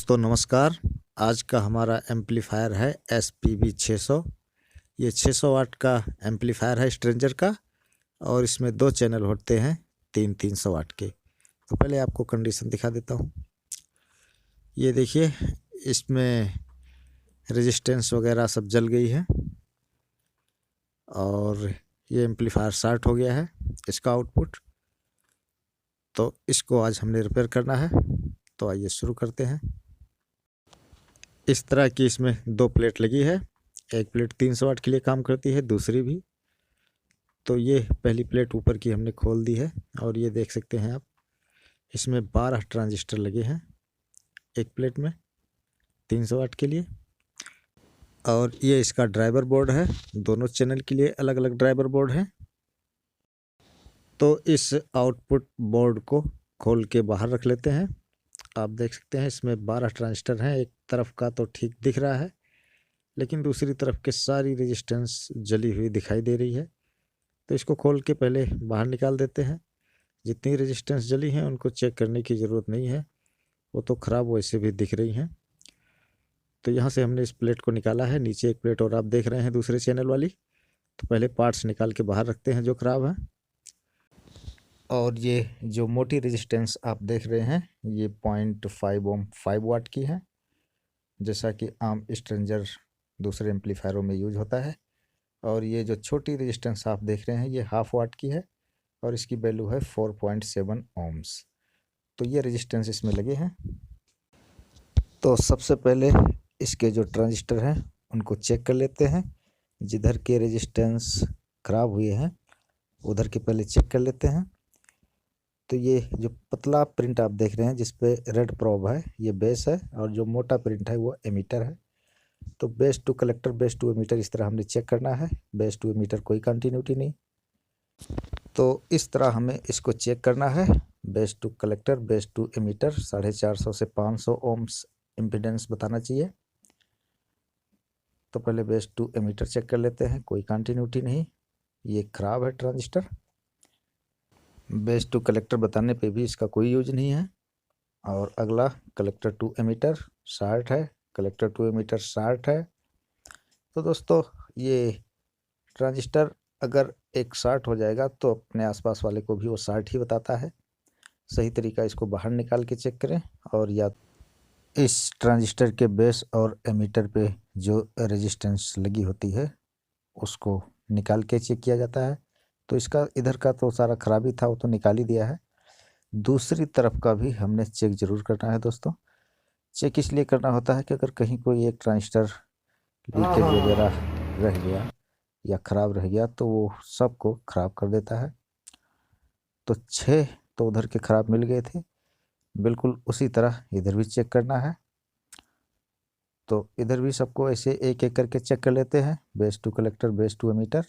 दोस्तों नमस्कार। आज का हमारा एम्पलीफायर है SPB 600। ये 600 वाट का एम्पलीफायर है स्ट्रेंजर का और इसमें 2 चैनल होते हैं 300 वाट के। तो पहले आपको कंडीशन दिखा देता हूँ। ये देखिए, इसमें रेजिस्टेंस वगैरह सब जल गई है और ये एम्पलीफायर शॉर्ट हो गया है इसका आउटपुट। तो इसको आज हमने रिपेयर करना है। तो आइए शुरू करते हैं। इस तरह की इसमें 2 प्लेट लगी है। एक प्लेट 300 वाट के लिए काम करती है, दूसरी भी। तो ये पहली प्लेट ऊपर की हमने खोल दी है और ये देख सकते हैं आप, इसमें 12 ट्रांजिस्टर लगे हैं एक प्लेट में 300 वाट के लिए। और ये इसका ड्राइवर बोर्ड है, दोनों चैनल के लिए अलग अलग ड्राइवर बोर्ड है। तो इस आउटपुट बोर्ड को खोल के बाहर रख लेते हैं। आप देख सकते हैं इसमें 12 ट्रांजिस्टर हैं। एक तरफ का तो ठीक दिख रहा है, लेकिन दूसरी तरफ के सारी रेजिस्टेंस जली हुई दिखाई दे रही है। तो इसको खोल के पहले बाहर निकाल देते हैं। जितनी रेजिस्टेंस जली हैं उनको चेक करने की ज़रूरत नहीं है, वो तो ख़राब वैसे भी दिख रही हैं। तो यहाँ से हमने इस प्लेट को निकाला है। नीचे एक प्लेट और आप देख रहे हैं दूसरे चैनल वाली। तो पहले पार्ट्स निकाल के बाहर रखते हैं जो ख़राब हैं। और ये जो मोटी रेजिस्टेंस आप देख रहे हैं ये 0.5 ओम 5 वाट की है, जैसा कि आम स्ट्रेंजर दूसरे एम्पलीफायरों में यूज होता है। और ये जो छोटी रेजिस्टेंस आप देख रहे हैं ये 1/2 वाट की है और इसकी वैल्यू है 4.7 ओम्स। तो ये रेजिस्टेंस इसमें लगे हैं। तो सबसे पहले इसके जो ट्रांजिस्टर हैं उनको चेक कर लेते हैं। जिधर के रेजिस्टेंस ख़राब हुए हैं उधर के पहले चेक कर लेते हैं। तो ये जो पतला प्रिंट आप देख रहे हैं जिस पे रेड प्रोब है ये बेस है और जो मोटा प्रिंट है वो एमीटर है। तो base to collector, base to emitter, इस तरह हमने चेक करना है। बेस टू एमीटर कोई कंटिन्यूटी नहीं। तो इस तरह हमें इसको चेक करना है। Base to collector, base to emitter 450 से 500 ओम्स इम्पीडेंस बताना चाहिए। तो पहले बेस टू एमीटर चेक कर लेते हैं, कोई कंटिन्यूटी नहीं, ये ख़राब है ट्रांजिस्टर। बेस टू कलेक्टर बताने पे भी इसका कोई यूज नहीं है। और अगला कलेक्टर टू एमीटर शॉर्ट है, कलेक्टर टू एमीटर शॉर्ट है। तो दोस्तों ये ट्रांजिस्टर अगर एक शॉर्ट हो जाएगा तो अपने आसपास वाले को भी वो शॉर्ट ही बताता है। सही तरीका इसको बाहर निकाल के चेक करें। और या इस ट्रांजिस्टर के बेस और एमीटर पे जो रेजिस्टेंस लगी होती है उसको निकाल के चेक किया जाता है। तो इसका इधर का तो सारा खराबी था, वो तो निकाल ही दिया है। दूसरी तरफ का भी हमने चेक ज़रूर करना है दोस्तों। चेक इसलिए करना होता है कि अगर कहीं कोई एक ट्रांजिस्टर लीकेज वगैरह रह गया या ख़राब रह गया तो वो सबको ख़राब कर देता है। तो 6 तो उधर के ख़राब मिल गए थे, बिल्कुल उसी तरह इधर भी चेक करना है। तो इधर भी सबको ऐसे एक एक करके चेक कर लेते हैं। Base to collector, base to emitter,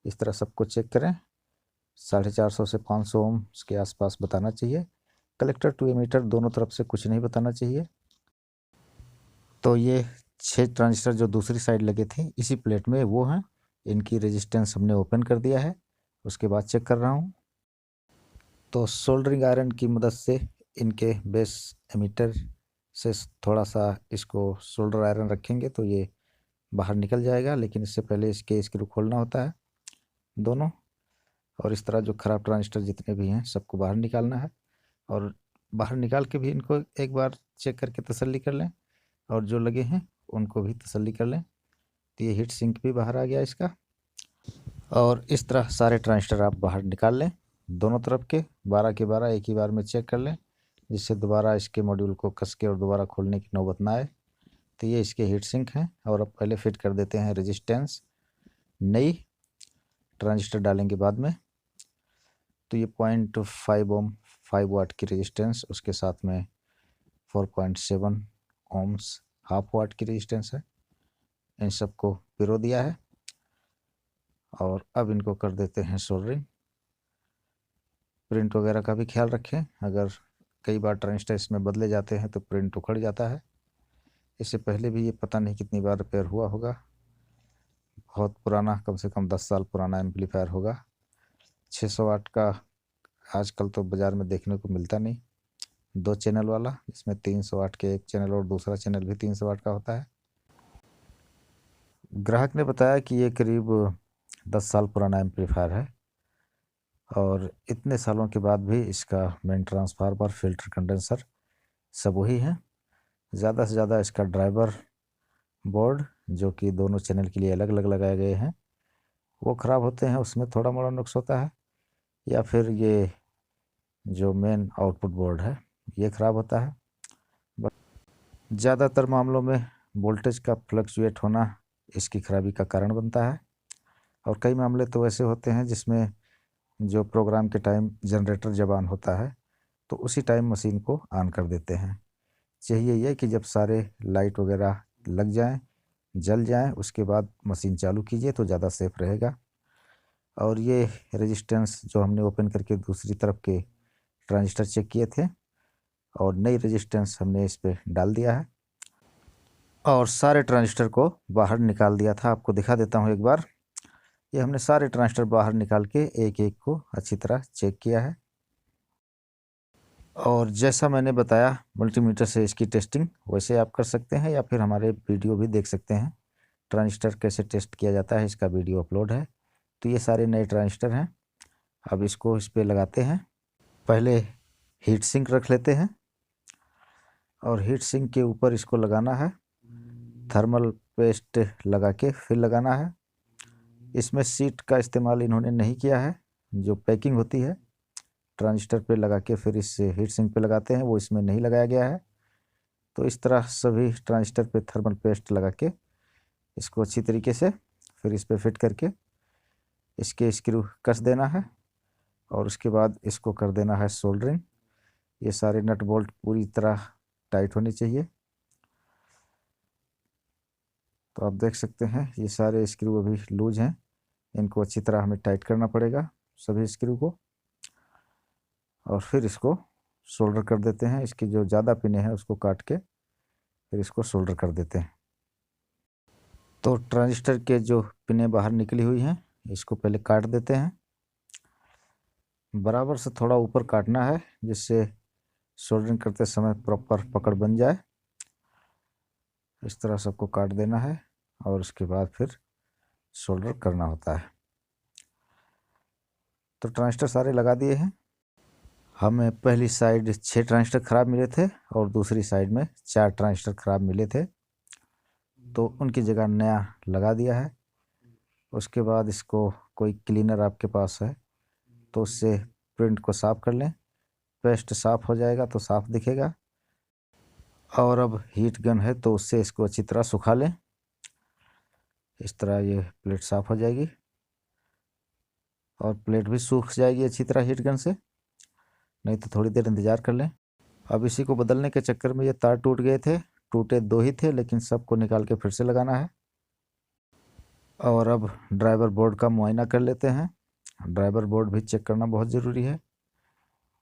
इस तरह सबको चेक करें। 450 से 500 ओम्स के आसपास बताना चाहिए। कलेक्टर टू एमीटर दोनों तरफ से कुछ नहीं बताना चाहिए। तो ये 6 ट्रांजिस्टर जो दूसरी साइड लगे थे इसी प्लेट में वो हैं। इनकी रेजिस्टेंस हमने ओपन कर दिया है, उसके बाद चेक कर रहा हूँ। तो सोल्डरिंग आयरन की मदद से इनके बेस एमीटर से थोड़ा सा इसको सोल्डर आयरन रखेंगे तो ये बाहर निकल जाएगा। लेकिन इससे पहले इसके स्क्रू खोलना होता है दोनों। और इस तरह जो ख़राब ट्रांजिस्टर जितने भी हैं सबको बाहर निकालना है। और बाहर निकाल के भी इनको एक बार चेक करके तसल्ली कर लें और जो लगे हैं उनको भी तसल्ली कर लें। तो ये हीट सिंक भी बाहर आ गया इसका। और इस तरह सारे ट्रांजिस्टर आप बाहर निकाल लें, दोनों तरफ के 12 के 12 एक ही बार में चेक कर लें, जिससे दोबारा इसके मॉड्यूल को कस के और दोबारा खोलने की नौबत ना आए। तो ये इसके हीट सिंक हैं। और अब पहले फिट कर देते हैं रेजिस्टेंस, नई ट्रांजिस्टर डालेंगे बाद में। तो ये 0.5 ओम 5 वाट की रेजिस्टेंस, उसके साथ में 4.7 ओम्स 1/2 वाट की रेजिस्टेंस है। इन सबको पिरो दिया है और अब इनको कर देते हैं सोल्डरिंग। प्रिंट वगैरह का भी ख्याल रखें, अगर कई बार ट्रांजिस्टर इसमें बदले जाते हैं तो प्रिंट उखड़ जाता है। इससे पहले भी ये पता नहीं कितनी बार रिपेयर हुआ होगा। बहुत पुराना, कम से कम 10 साल पुराना एम्पलीफायर होगा। 600 वाट का आजकल तो बाज़ार में देखने को मिलता नहीं, 2 चैनल वाला, इसमें 300 वाट के एक चैनल और दूसरा चैनल भी 300 वाट का होता है। ग्राहक ने बताया कि ये करीब 10 साल पुराना एम्पलीफायर है और इतने सालों के बाद भी इसका मेन ट्रांसफार्मर, फिल्टर, कंडेंसर सब वही है। ज़्यादा से ज़्यादा इसका ड्राइवर बोर्ड, जो कि दोनों चैनल के लिए अलग अलग लगाए गए हैं, वो ख़राब होते हैं, उसमें थोड़ा मोड़ा नुक्स होता है, या फिर ये जो मेन आउटपुट बोर्ड है ये ख़राब होता है। बट ज़्यादातर मामलों में वोल्टेज का फ्लक्चुएट होना इसकी खराबी का कारण बनता है, और कई मामले तो ऐसे होते हैं जिसमें जो प्रोग्राम के टाइम जनरेटर जब ऑन होता है तो उसी टाइम मशीन को ऑन कर देते हैं। चाहिए यह कि जब सारे लाइट वगैरह लग जाएं, जल जाएं, उसके बाद मशीन चालू कीजिए तो ज़्यादा सेफ रहेगा। और ये रेजिस्टेंस जो हमने ओपन करके दूसरी तरफ के ट्रांजिस्टर चेक किए थे और नई रेजिस्टेंस हमने इस पर डाल दिया है और सारे ट्रांजिस्टर को बाहर निकाल दिया था। आपको दिखा देता हूँ एक बार। ये हमने सारे ट्रांजिस्टर बाहर निकाल के एक एक को अच्छी तरह चेक किया है, और जैसा मैंने बताया मल्टीमीटर से इसकी टेस्टिंग वैसे आप कर सकते हैं, या फिर हमारे वीडियो भी देख सकते हैं। ट्रांजिस्टर कैसे टेस्ट किया जाता है इसका वीडियो अपलोड है। तो ये सारे नए ट्रांजिस्टर हैं। अब इसको इस पे लगाते हैं। पहले हीट सिंक रख लेते हैं और हीट सिंक के ऊपर इसको लगाना है। थर्मल पेस्ट लगा के फिर लगाना है। इसमें सीट का इस्तेमाल इन्होंने नहीं किया है। जो पैकिंग होती है ट्रांजिस्टर पे लगा के फिर इस हीट सिंक पे लगाते हैं, वो इसमें नहीं लगाया गया है। तो इस तरह सभी ट्रांजिस्टर पे थर्मल पेस्ट लगा के इसको अच्छी तरीके से फिर इस पे फिट करके इसके स्क्रू कस देना है, और उसके बाद इसको कर देना है सोल्डरिंग। ये सारे नट बोल्ट पूरी तरह टाइट होने चाहिए। तो आप देख सकते हैं ये सारे स्क्रू अभी लूज हैं, इनको अच्छी तरह हमें टाइट करना पड़ेगा सभी स्क्रू को, और फिर इसको सोल्डर कर देते हैं। इसकी जो ज़्यादा पिने हैं उसको काट के फिर इसको सोल्डर कर देते हैं। तो ट्रांजिस्टर के जो पिने बाहर निकली हुई हैं इसको पहले काट देते हैं। बराबर से थोड़ा ऊपर काटना है जिससे सोल्डरिंग करते समय प्रॉपर पकड़ बन जाए। इस तरह सबको काट देना है और उसके बाद फिर सोल्डर करना होता है। तो ट्रांजिस्टर सारे लगा दिए हैं। हमें पहली साइड 6 ट्रांजिस्टर ख़राब मिले थे और दूसरी साइड में 4 ट्रांजिस्टर ख़राब मिले थे, तो उनकी जगह नया लगा दिया है। उसके बाद इसको कोई क्लीनर आपके पास है तो उससे प्रिंट को साफ़ कर लें। पेस्ट साफ़ हो जाएगा तो साफ़ दिखेगा। और अब हीट गन है तो उससे इसको अच्छी तरह सुखा लें। इस तरह ये प्लेट साफ़ हो जाएगी और प्लेट भी सूख जाएगी अच्छी तरह हीट गन से, नहीं तो थोड़ी देर इंतज़ार कर लें। अब इसी को बदलने के चक्कर में ये तार टूट गए थे। टूटे 2 ही थे, लेकिन सबको निकाल के फिर से लगाना है। और अब ड्राइवर बोर्ड का मुआयना कर लेते हैं। ड्राइवर बोर्ड भी चेक करना बहुत ज़रूरी है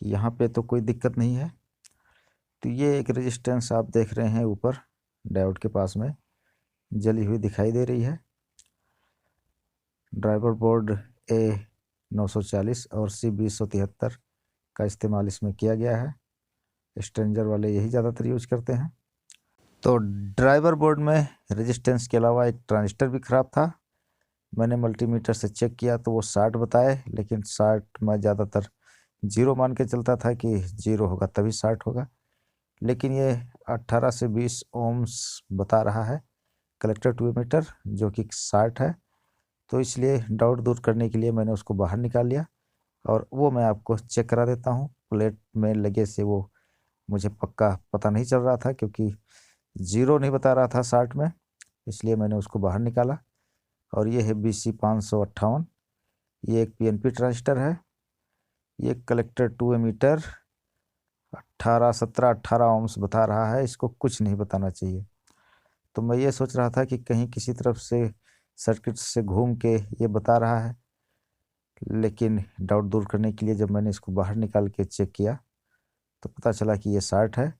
कि यहाँ पे तो कोई दिक्कत नहीं है। तो ये एक रेजिस्टेंस आप देख रहे हैं ऊपर डायोड के पास में जली हुई दिखाई दे रही है। ड्राइवर बोर्ड A940 और C2073 का इस्तेमाल इसमें किया गया है। स्ट्रेंजर वाले यही ज़्यादातर यूज करते हैं। तो ड्राइवर बोर्ड में रेजिस्टेंस के अलावा एक ट्रांजिस्टर भी ख़राब था। मैंने मल्टीमीटर से चेक किया तो वो 60 बताए, लेकिन 60 मैं ज़्यादातर 0 मान के चलता था कि 0 होगा तभी 60 होगा, लेकिन ये 18 से 20 ओम्स बता रहा है कलेक्टर टू एमीटर, जो कि 60 है। तो इसलिए डाउट दूर करने के लिए मैंने उसको बाहर निकाल लिया और वो मैं आपको चेक करा देता हूँ। प्लेट में लगे से वो मुझे पक्का पता नहीं चल रहा था, क्योंकि 0 नहीं बता रहा था 60 में, इसलिए मैंने उसको बाहर निकाला। और ये है BC558। ये एक PNP ट्रांजिस्टर है। ये कलेक्टर टू एमीटर 17-18 ओम्स बता रहा है। इसको कुछ नहीं बताना चाहिए। तो मैं ये सोच रहा था कि कहीं किसी तरफ से सर्किट से घूम के ये बता रहा है, लेकिन डाउट दूर करने के लिए जब मैंने इसको बाहर निकाल के चेक किया तो पता चला कि ये 60 है।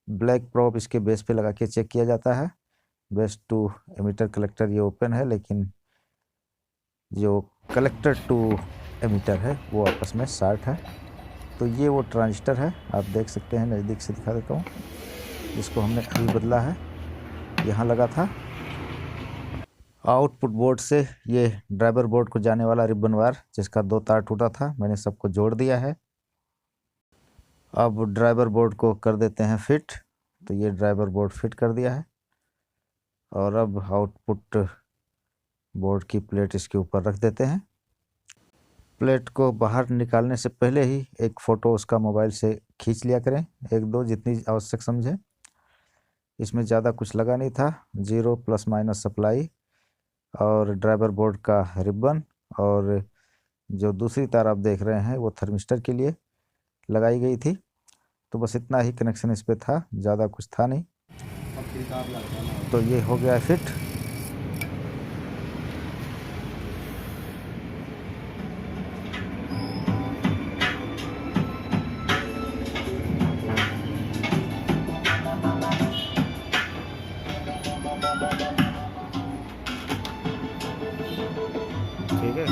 ब्लैक प्रोब इसके बेस पे लगा के चेक किया जाता है। बेस टू एमीटर कलेक्टर ये ओपन है, लेकिन जो कलेक्टर टू एमीटर है वो आपस में 60 है। तो ये वो ट्रांजिस्टर है, आप देख सकते हैं, नज़दीक से दिखा देता हूँ, जिसको हमने अभी बदला है, यहाँ लगा था। आउटपुट बोर्ड से ये ड्राइवर बोर्ड को जाने वाला रिबन वायर, जिसका 2 तार टूटा था, मैंने सबको जोड़ दिया है। अब ड्राइवर बोर्ड को कर देते हैं फिट। तो ये ड्राइवर बोर्ड फिट कर दिया है, और अब आउटपुट बोर्ड की प्लेट इसके ऊपर रख देते हैं। प्लेट को बाहर निकालने से पहले ही एक फ़ोटो उसका मोबाइल से खींच लिया करें, 1-2 जितनी आवश्यक समझें। इसमें ज़्यादा कुछ लगा नहीं था, 0 प्लस माइनस सप्लाई और ड्राइवर बोर्ड का रिबन, और जो दूसरी तार आप देख रहे हैं वो थर्मिस्टर के लिए लगाई गई थी। तो बस इतना ही कनेक्शन इस पे था, ज़्यादा कुछ था नहीं। तो ये हो गया फिट। ठीक है।